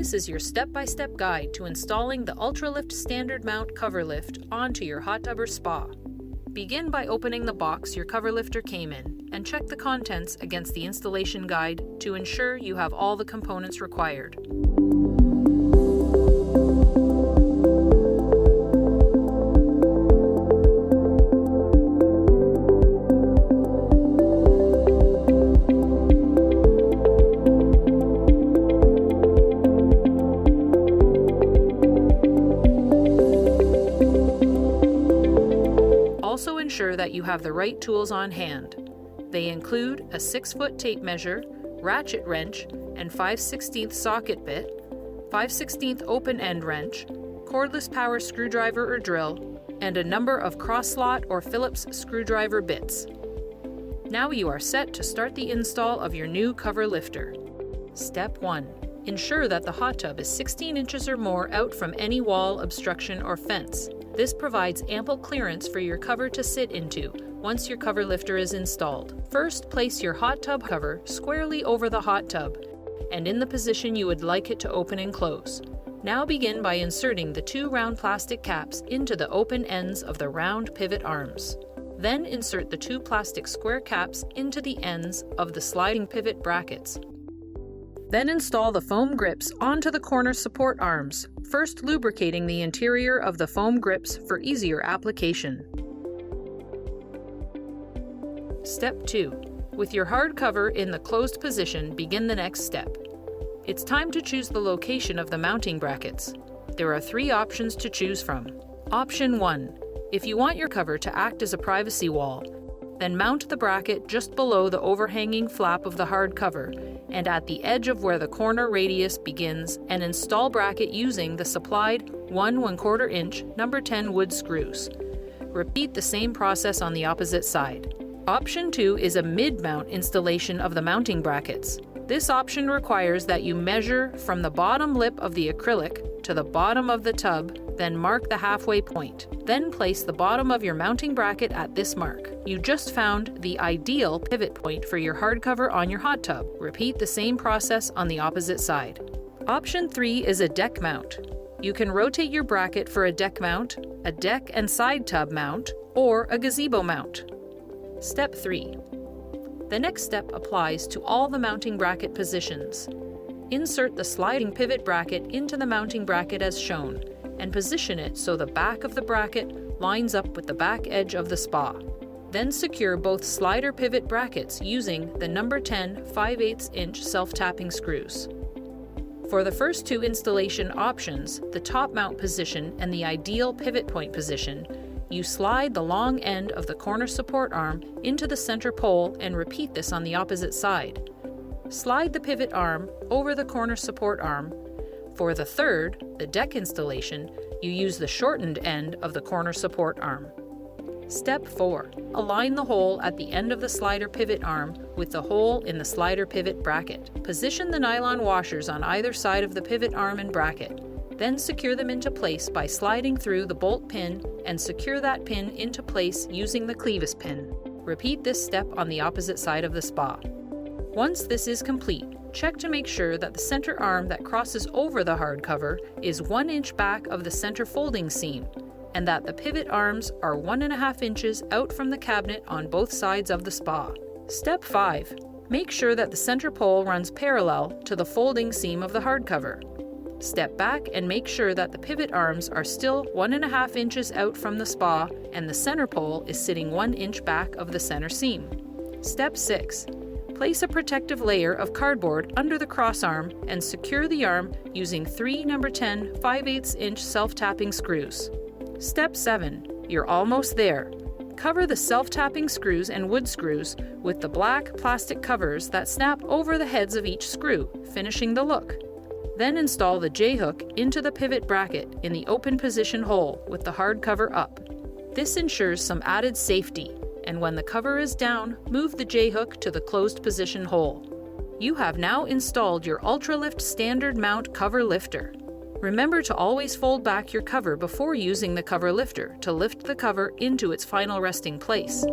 This is your step-by-step guide to installing the UltraLift standard mount cover lift onto your hot tub or spa. Begin by opening the box your cover lifter came in and check the contents against the installation guide to ensure you have all the components required. Also ensure that you have the right tools on hand. They include a 6-foot tape measure, ratchet wrench and 5/16 socket bit, 5/16 open end wrench, cordless power screwdriver or drill, and a number of cross-slot or Phillips screwdriver bits. Now you are set to start the install of your new cover lifter. Step 1. Ensure that the hot tub is 16 inches or more out from any wall, obstruction, or fence. This provides ample clearance for your cover to sit into once your cover lifter is installed. First, place your hot tub cover squarely over the hot tub and in the position you would like it to open and close. Now begin by inserting the 2 round plastic caps into the open ends of the round pivot arms. Then insert the 2 plastic square caps into the ends of the sliding pivot brackets. Then install the foam grips onto the corner support arms, first lubricating the interior of the foam grips for easier application. Step 2. With your hard cover in the closed position, begin the next step. It's time to choose the location of the mounting brackets. There are 3 options to choose from. Option 1. If you want your cover to act as a privacy wall, then mount the bracket just below the overhanging flap of the hard cover and at the edge of where the corner radius begins, and install bracket using the supplied 1 1/4 inch number 10 wood screws. Repeat the same process on the opposite side. Option 2 is a mid-mount installation of the mounting brackets. This option requires that you measure from the bottom lip of the acrylic to the bottom of the tub, then mark the halfway point. Then place the bottom of your mounting bracket at this mark. You just found the ideal pivot point for your hardcover on your hot tub. Repeat the same process on the opposite side. Option 3 is a deck mount. You can rotate your bracket for a deck mount, a deck and side tub mount, or a gazebo mount. Step 3. The next step applies to all the mounting bracket positions. Insert the sliding pivot bracket into the mounting bracket as shown, and position it so the back of the bracket lines up with the back edge of the spa. Then secure both slider pivot brackets using the number 10 5/8 inch self-tapping screws. For the first 2 installation options, the top mount position and the ideal pivot point position, you slide the long end of the corner support arm into the center pole and repeat this on the opposite side. Slide the pivot arm over the corner support arm. For the third, the deck installation, you use the shortened end of the corner support arm. Step 4. Align the hole at the end of the slider pivot arm with the hole in the slider pivot bracket. Position the nylon washers on either side of the pivot arm and bracket. Then secure them into place by sliding through the bolt pin and secure that pin into place using the clevis pin. Repeat this step on the opposite side of the spa. Once this is complete, check to make sure that the center arm that crosses over the hardcover is 1 inch back of the center folding seam, and that the pivot arms are 1.5 inches out from the cabinet on both sides of the spa. Step 5. Make sure that the center pole runs parallel to the folding seam of the hardcover. Step back and make sure that the pivot arms are still 1.5 inches out from the spa and the center pole is sitting 1 inch back of the center seam. Step 6. Place a protective layer of cardboard under the cross arm and secure the arm using 3 number 10 5/8 inch self-tapping screws. Step 7. You're almost there. Cover the self-tapping screws and wood screws with the black plastic covers that snap over the heads of each screw, finishing the look. Then install the J-hook into the pivot bracket in the open position hole with the hard cover up. This ensures some added safety, and when the cover is down, move the J-hook to the closed position hole. You have now installed your UltraLift standard mount cover lifter. Remember to always fold back your cover before using the cover lifter to lift the cover into its final resting place.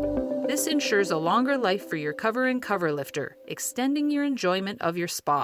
This ensures a longer life for your cover and cover lifter, extending your enjoyment of your spa.